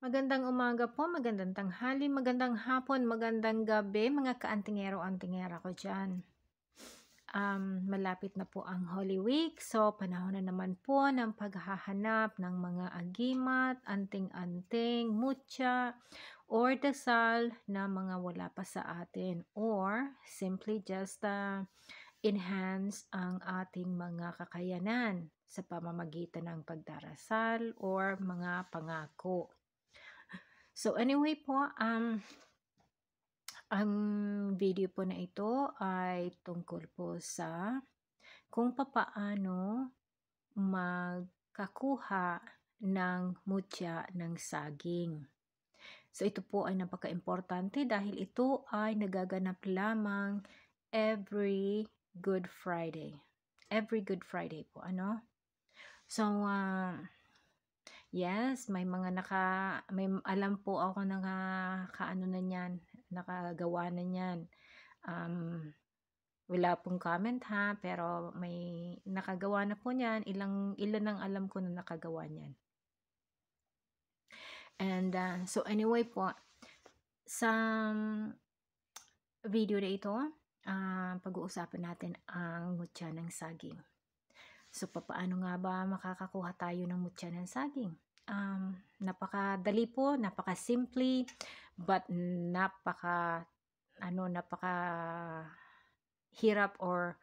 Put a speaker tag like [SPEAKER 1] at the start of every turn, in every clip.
[SPEAKER 1] Magandang umaga po, magandang tanghali, magandang hapon, magandang gabi, mga kaantingero-antingera ko dyan. Malapit na po ang Holy Week, so panahon na naman po ng paghahanap ng mga agimat, anting-anting, mutya, or dasal na mga wala pa sa atin, or simply just enhance ang ating mga kakayanan sa pamamagitan ng pagdarasal or mga pangako. So anyway po, ang video po na ito ay tungkol po sa kung papaano magkakuha ng mutya ng saging. So ito po ay napaka-importante dahil ito ay nagaganap lamang every Good Friday. Every Good Friday po, ano? So, yes, may alam po ako nakagawa na niyan. Wala pong comment ha, pero may nakagawa na po niyan. Ilan ang alam ko na nakagawa niyan. And so anyway po, sa video na ito, pag-uusapan natin ang mutya ng saging. So papaano nga ba makakakuha tayo ng mutya ng saging? Napakadali po, napaka-simple, but napaka hirap or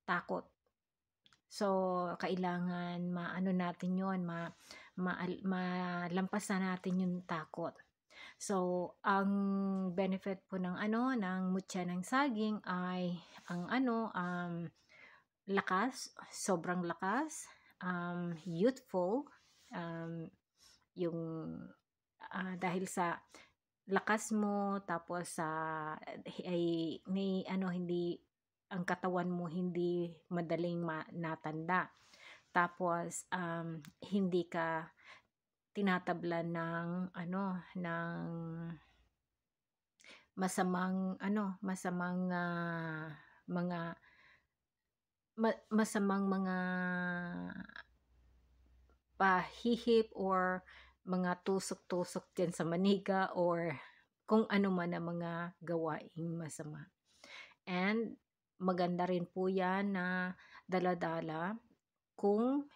[SPEAKER 1] takot. So kailangan natin 'yon, malampasan natin yung takot. So ang benefit po ng mutya ng saging ay ang lakas, sobrang lakas, youthful, yung dahil sa lakas mo, tapos hindi ang katawan mo hindi madaling natanda, tapos hindi ka tinatablan ng masamang mga pahihip or mga tusok-tusok dyan sa maniga or kung ano man ang mga gawaing masama. And maganda rin po yan na dala-dala kung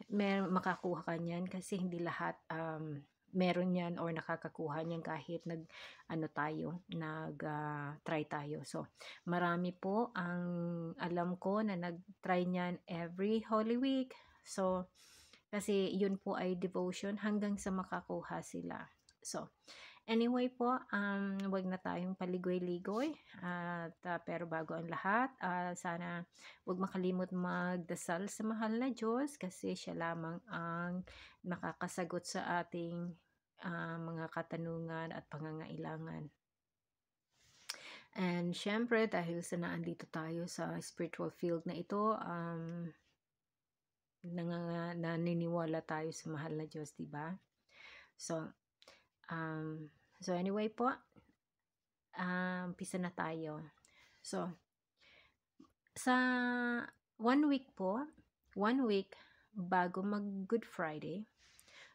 [SPEAKER 1] makakuha ka niyan, kasi hindi lahat meron yan or nakakakuha niyan kahit try tayo. So marami po ang alam ko na nag-try niyan every Holy Week. So kasi yun po ay devotion hanggang sa makakuha sila. So anyway po, wag na tayong paligoy-ligoy. Pero bago ang lahat, sana wag makalimot magdasal sa mahal na Diyos, kasi siya lamang ang makakasagot sa ating mga katanungan at pangangailangan. And syempre, dahil sa naandito tayo sa spiritual field na ito, naniniwala tayo sa mahal na Diyos, diba? So anyway po, umpisa na tayo. So, sa 1 week bago mag Good Friday,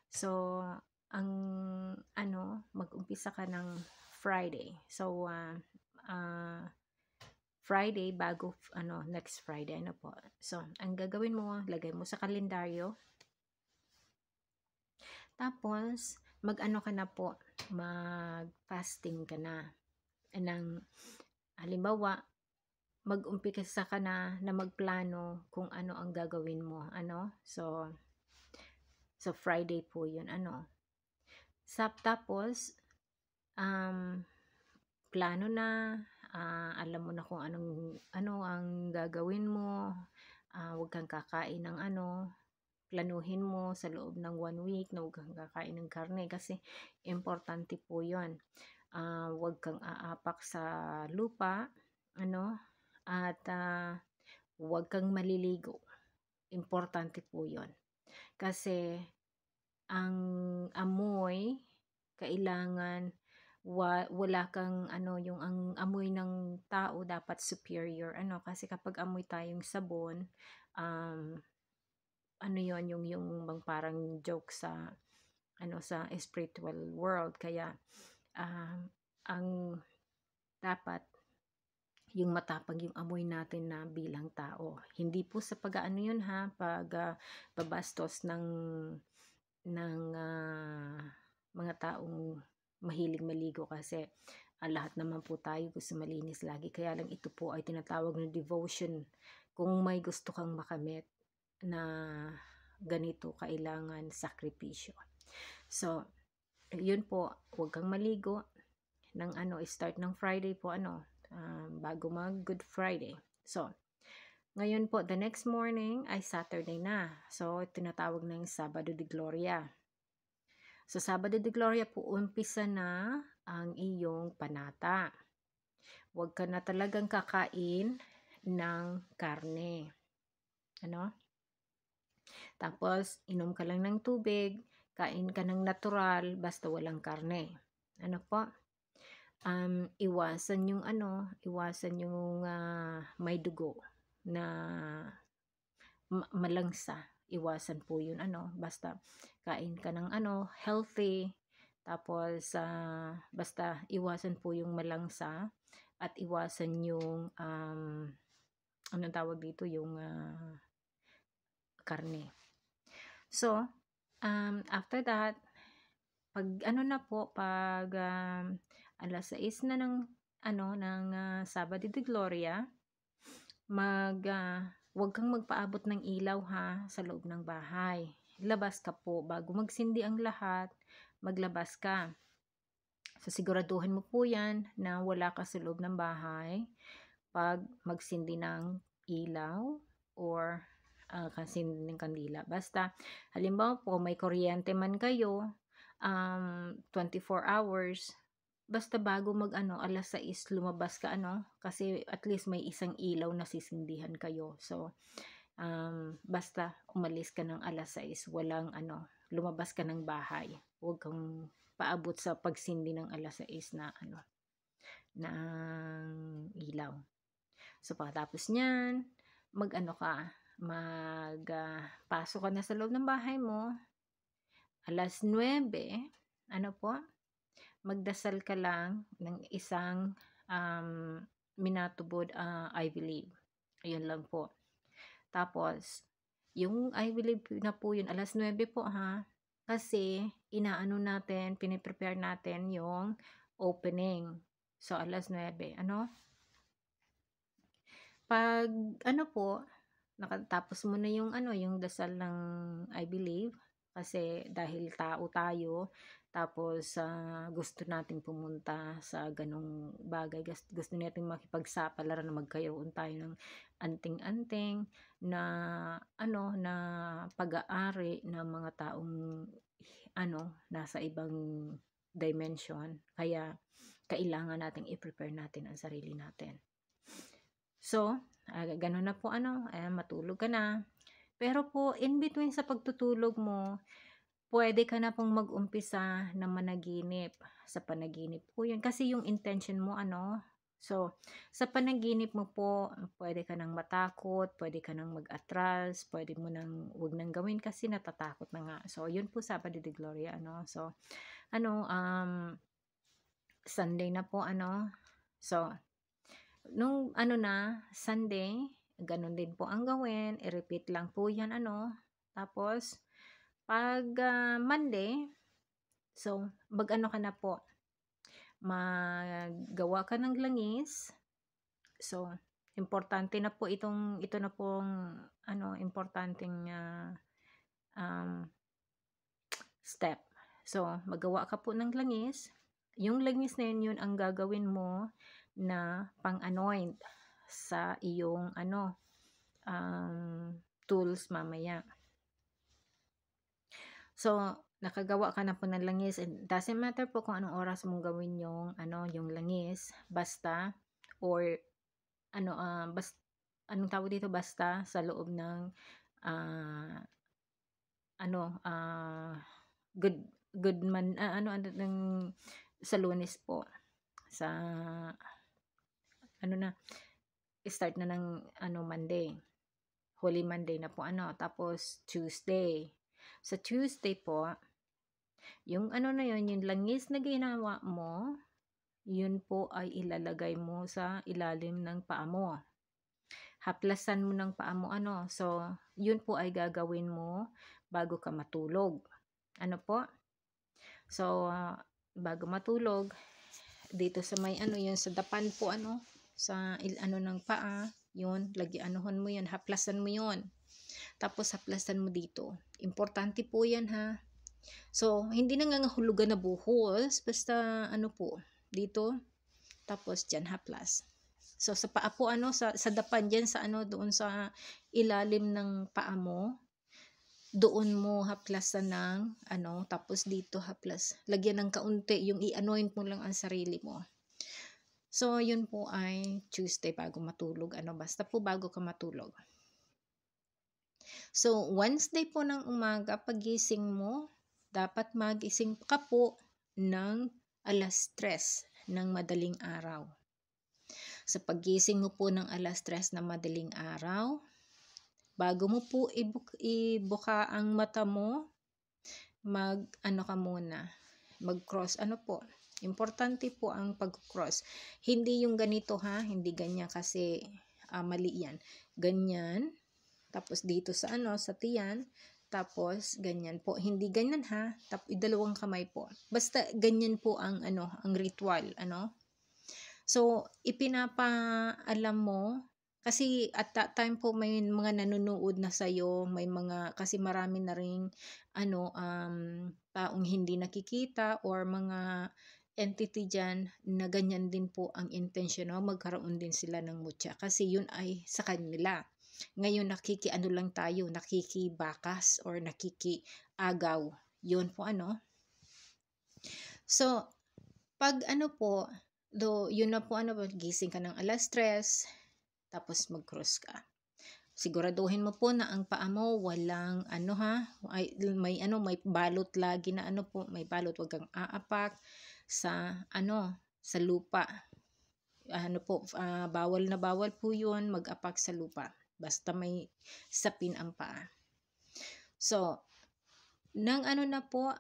[SPEAKER 1] so, mag-umpisa ka ng Friday. So, Friday bago next Friday po. So ang gagawin mo, lagay mo sa kalendaryo, tapos mag-ka na po, mag-fasting ka na. Halimbawa, mag-umpisa ka na magplano kung ano ang gagawin mo, so Friday po yun, tapos plano na, alam mo na kung ano ang gagawin mo, huwag kang kakain ng planuhin mo sa loob ng 1 week na huwag kang kakain ng karne, kasi importante po yun. Huwag kang aapak sa lupa, at huwag kang maliligo. Importante po yun, kasi ang amoy, kailangan wala kang ang amoy ng tao dapat superior, kasi kapag amoy tayong sabon, yon yung parang joke sa sa spiritual world. Kaya ang dapat yung matapang yung amoy natin na bilang tao. Hindi po sa pag-aano yun ha, babastos ng mga taong mahilig maligo, kasi lahat naman po tayo gusto malinis lagi. Kaya lang ito po ay tinatawag na devotion. Kung may gusto kang makamit na ganito, kailangan sakripisyo. So, yun po, huwag kang maligo ng start ng Friday po, bago mag Good Friday. So, ngayon po, the next morning ay Saturday na. So, tinatawag na yung Sabado de Gloria. So, Sabado de Gloria po, umpisa na ang iyong panata. Huwag ka na talagang kakain ng karne. Tapos, inom ka lang ng tubig, kain ka ng natural, basta walang karne. Iwasan yung may dugo na malangsa. Iwasan po yun, basta kain ka ng healthy. Tapos, basta iwasan po yung malangsa at iwasan yung anong tawag dito, yung karne. So, after that, pag alas 6 na ng Sabado de Gloria, huwag kang magpaabot ng ilaw ha sa loob ng bahay. Labas ka po bago magsindi ang lahat, maglabas ka. So, siguraduhin mo po yan na wala ka sa loob ng bahay pag magsindi ng ilaw or kasindi ng kandila. Basta, halimbawa po, may kuryente man kayo, 24 hours, basta bago alas 6 lumabas ka, kasi at least may isang ilaw na sisindihan kayo. So, basta umalis ka ng alas 6, walang lumabas ka ng bahay. Huwag kang paabot sa pagsindi ng alas 6 na ng ilaw. So, pagkatapos niyan, pasok ka na sa loob ng bahay mo, alas 9, magdasal ka lang ng isang minatubod I believe. Ayun lang po. Tapos, yung I believe na po yun, alas 9 po ha, kasi piniprepare natin yung opening. So, alas 9, pag nakatapos mo na yung dasal ng I believe, kasi dahil tao tayo, tapos gusto nating pumunta sa ganong bagay, gusto nating makipagsapalaran na magkaroon tayo ng anting-anting na na pag-aari ng mga taong nasa ibang dimension. Kaya kailangan nating i-prepare natin ang sarili natin. So, ganun na po matulog ka na. Pero po, in between sa pagtutulog mo, pwede ka na pong mag-umpisa na managinip. Sa panaginip po yun. Kasi yung intention mo, so, sa panaginip mo po, pwede ka nang matakot, pwede ka nang mag-atras, pwede mo nang huwag nang gawin kasi natatakot na nga. So, yun po Sabado de Gloria, So, Sunday na po, So, nung Sunday, ganun din po ang gawin, i-repeat lang po yan, tapos, pag Monday, so, ka na po, magawa ka ng langis. So, importante na po ito na pong, importanteng step. So, magawa ka po ng langis. Yung langis na yun ang gagawin mo na pang-anoint sa iyong tools mamaya. So, nakagawa ka na po ng langis. It doesn't matter po kung anong oras mong gawin yung langis, basta or anong tawag dito, basta sa loob ng good man sa Lunes po, sa start na ng Monday, Holy Monday na po, tapos Tuesday. Sa Tuesday po, Yung ano na yun, yung langis na ginawa mo, yun po ay ilalagay mo sa ilalim ng paa mo. Haplasan mo ng paa mo ano. So, yun po ay gagawin mo bago ka matulog. Ano po? So, bago matulog, dito sa may ano yun, sa dapan po ano, sa ano ng paa, yun, anuhan mo yun, haplasan mo yun. Tapos haplasan mo dito. Importante po yan ha. So, hindi na ngangahulugan na buhos, basta ano po, dito, tapos dyan haplas. So, sa paa po, ano, sa dapan dyan, sa ano, doon sa ilalim ng paa mo, doon mo haplasan ng, ano, tapos dito haplas. Lagyan ng kaunti, yung i-anoint mo lang ang sarili mo. So, yun po ay Tuesday bago matulog, ano, basta po bago ka matulog. So, Wednesday po ng umaga, pagising mo, dapat magising ka po ng 3:00 ng madaling araw. Sa pagising mo po ng 3:00 ng madaling araw, bago mo po ibuka ang mata mo, ano ka muna, mag-cross, ano po, importante po ang pag-cross. Hindi yung ganito ha, hindi ganyan kasi mali yan. Ganyan, tapos dito sa ano, sa tiyan, tapos ganyan po. Hindi ganyan ha, tapos dalawang kamay po. Basta ganyan po ang ano, ang ritual, ano. So, ipinapaalam mo, kasi at that time po may mga nanonood na sa'yo, may mga, kasi marami na ring, ano, taong hindi nakikita or mga entity dyan na ganyan din po ang intention, no? Magkaroon din sila ng mutya kasi yun ay sa kanila. Ngayon nakikiano lang tayo, nakikibakas or nakikiagaw. Yun po ano. So, pag ano po, yun na po ano, gising ka ng 3:00, tapos mag-cross ka. Siguraduhin mo po na ang paa mo walang ano ha, may ano, may balot lagi na ano po, may balot, wag kang aapak sa ano, sa lupa. Ano po, bawal na bawal po yun mag-apak sa lupa. Basta may sapin ang paa. So, nang ano na po,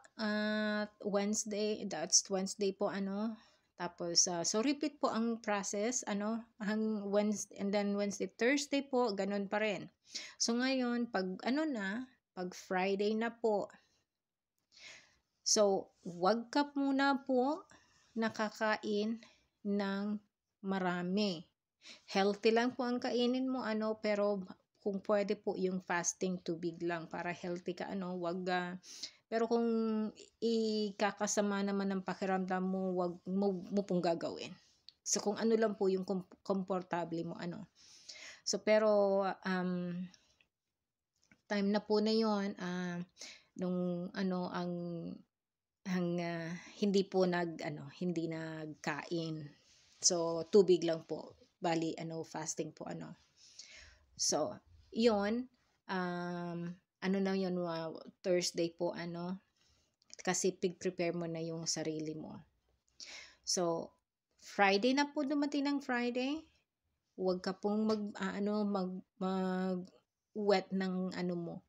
[SPEAKER 1] Wednesday, that's Wednesday po ano, tapos, so repeat po ang process, ano, hang Wednesday, and then Wednesday, Thursday po, ganun pa rin. So ngayon, pag ano na, pag Friday na po, so wag ka muna po nakakain ng marami. Healthy lang po ang kainin mo, ano, pero kung pwede po yung fasting tubig lang para healthy ka, ano, wag pero kung ikakasama naman ng pakiramdam mo, wag mo pong gagawin. So kung ano lang po yung komportable mo, ano. So pero time na po na yon, nung ano ang hindi po hindi nagkain. So tubig lang po. Bali ano, fasting po ano. So, yon, ano na yun, Thursday po ano, kasi prepare mo na yung sarili mo. So, Friday na po, dumating ng Friday, huwag ka pong mag-wet ng ano mo,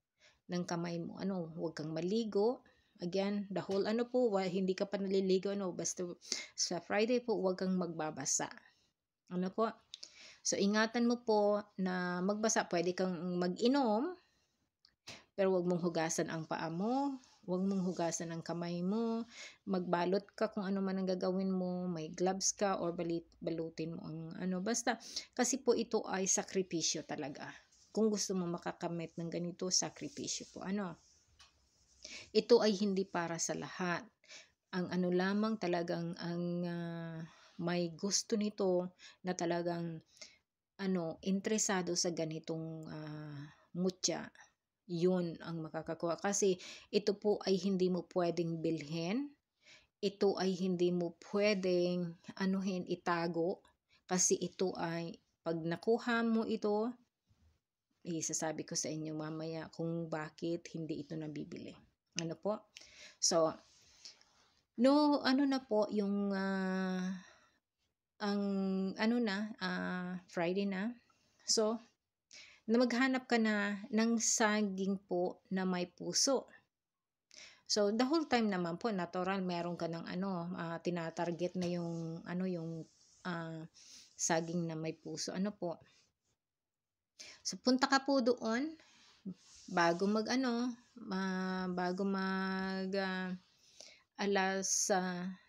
[SPEAKER 1] ng kamay mo. Ano, huwag kang maligo. Again, the whole ano po, hindi ka pa naliligo, ano, basta sa Friday po, huwag kang magbabasa. Ano po? So, ingatan mo po na magbasa. Pwede kang mag-inom, pero huwag mong hugasan ang paa mo, huwag mong hugasan ang kamay mo, magbalot ka kung ano man ang gagawin mo, may gloves ka or balutin mo ang ano. Basta, kasi po ito ay sakripisyo talaga. Kung gusto mo makakamit ng ganito, sakripisyo po. Ano? Ito ay hindi para sa lahat. Ang ano lamang talagang ang may gusto nito na talagang ano, interesado sa ganitong mutya, yun ang makakakuha. Kasi ito po ay hindi mo pwedeng bilhin. Ito ay hindi mo pwedeng anuhin, itago. Kasi ito ay, pag nakuha mo ito, isasabi ko sa inyo mamaya kung bakit hindi ito nabibili. Ano po? So, no, ano na po, yung ang ano na, Friday na. So, maghanap ka na ng saging po na may puso. So the whole time naman po natural meron ka ng tinatarget na yung saging na may puso. Ano po? So punta ka po doon bago alas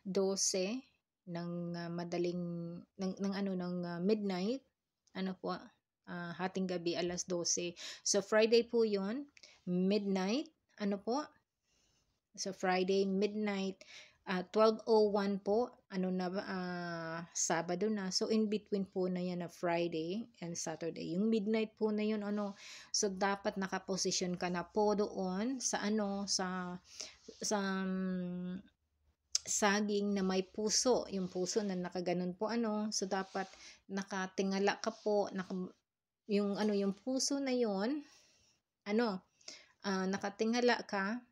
[SPEAKER 1] 12 ng midnight, hating gabi alas 12. So Friday po 'yon, midnight, So Friday midnight, 12:01 po, Sabado na. So in between po na yan na Friday and Saturday. Yung midnight po na yun, So dapat nakaposisyon ka na po doon sa saging na may puso, yung puso na nakaganon po So dapat nakatingala ka po, yung puso na yun, nakatingala ka.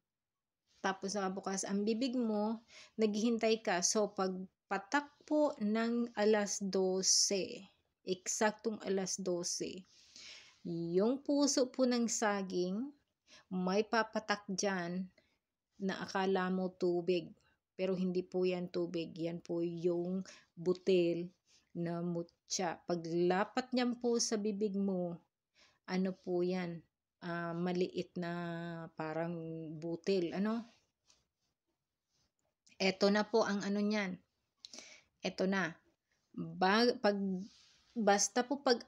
[SPEAKER 1] Tapos nakabukas ang bibig mo, naghihintay ka. So pagpatak po ng alas 12, eksaktong alas 12, yung puso po ng saging, may papatak dyan na akala mo tubig. Pero hindi po yan tubig. Yan po yung butil na mutya. Paglapat niyan po sa bibig mo, ano po yan? Maliit na parang butil. Eto na po ang niyan. Eto na. Basta po pag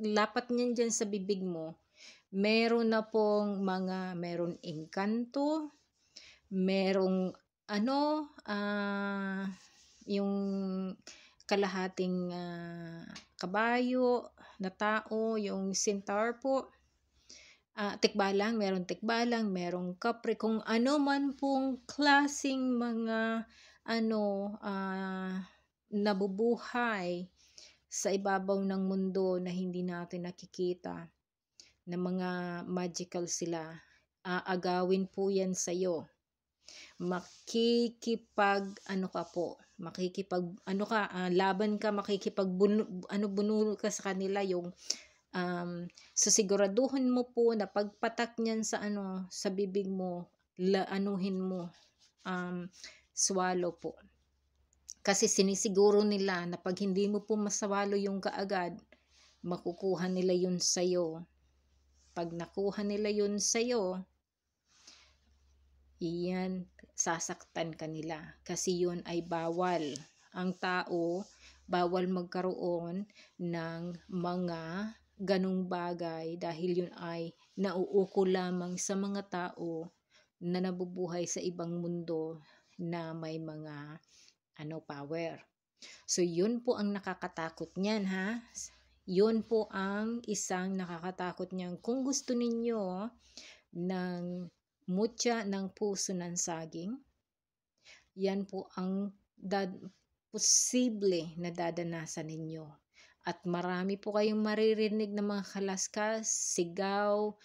[SPEAKER 1] lapat niyan dyan sa bibig mo, meron na pong meron engkanto, merong yung kalahating kabayo na tao, yung centaur po, tikbalang, merong kapre, kung ano man pong klaseng mga nabubuhay sa ibabaw ng mundo na hindi natin nakikita, na mga magical sila, aagawin po yan sa'yo. Laban ka, bunul ka sa kanila, so siguraduhin mo po na pagpatak niyan sa bibig mo, swallow po. Kasi sinisiguro nila na pag hindi mo po masawalo yung kaagad, makukuha nila yun sa'yo. Pag nakuha nila yun sa'yo, iyan, sasaktan ka nila. Kasi yun ay bawal. Ang tao, bawal magkaroon ng mga ganong bagay dahil yun ay nauuko lamang sa mga tao na nabubuhay sa ibang mundo na may mga power. So yun po ang nakakatakot niyan, ha. Yun po ang isang nakakatakot niyan. Kung gusto ninyo ng mutya ng puso ng saging, yan po ang posible na dadanasan ninyo. At marami po kayong maririnig na mga kalaskas, sigaw,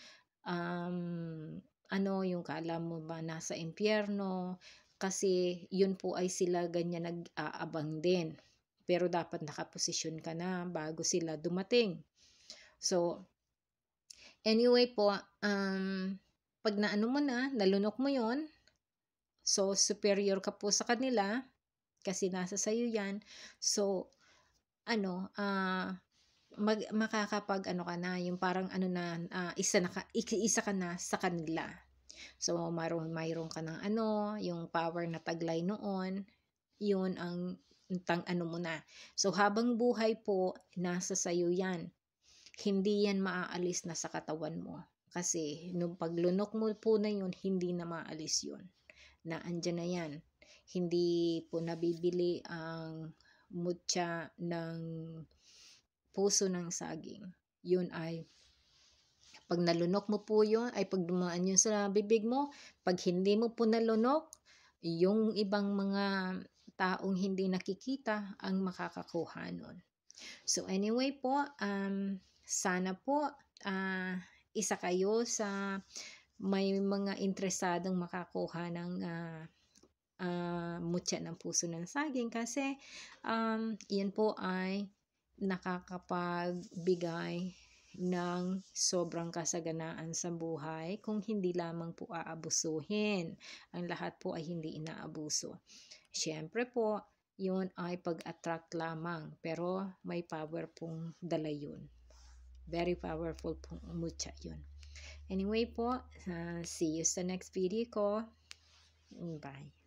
[SPEAKER 1] yung kala mo ba nasa impyerno, kasi yun po ay sila ganyan nag-aabang din. Pero dapat nakaposisyon ka na bago sila dumating. So, anyway po, pag nalunok mo yon, so superior ka po sa kanila, kasi nasa sayo yan. So, makakapag ka na, yung parang isa ka na sa kanila. So mayroon ka ng yung power na taglay noon, yun ang mo na. So habang buhay po, nasa sayo yan. Hindi yan maaalis na sa katawan mo. Kasi nung paglunok mo po na yun, hindi na maalis yun. Na andyan na yan. Hindi po nabibili ang mutya ng puso ng saging. Yun ay pag nalunok mo po yun, ay pag dumaan yun sa bibig mo, pag hindi mo po nalunok, yung ibang mga taong hindi nakikita ang makakakuha nun. So anyway po, sana po isa kayo sa may mga interesadong makakuha ng mutya ng puso ng saging, kasi yan po ay nakakapagbigay ng sobrang kasaganaan sa buhay kung hindi lamang po aabusuhin. Ang lahat po ay hindi inaabuso. Siyempre po, yun ay pag-attract lamang, pero may power pong dala yun. Very powerful pong mutya yun. Anyway po, see you sa next video ko. Bye.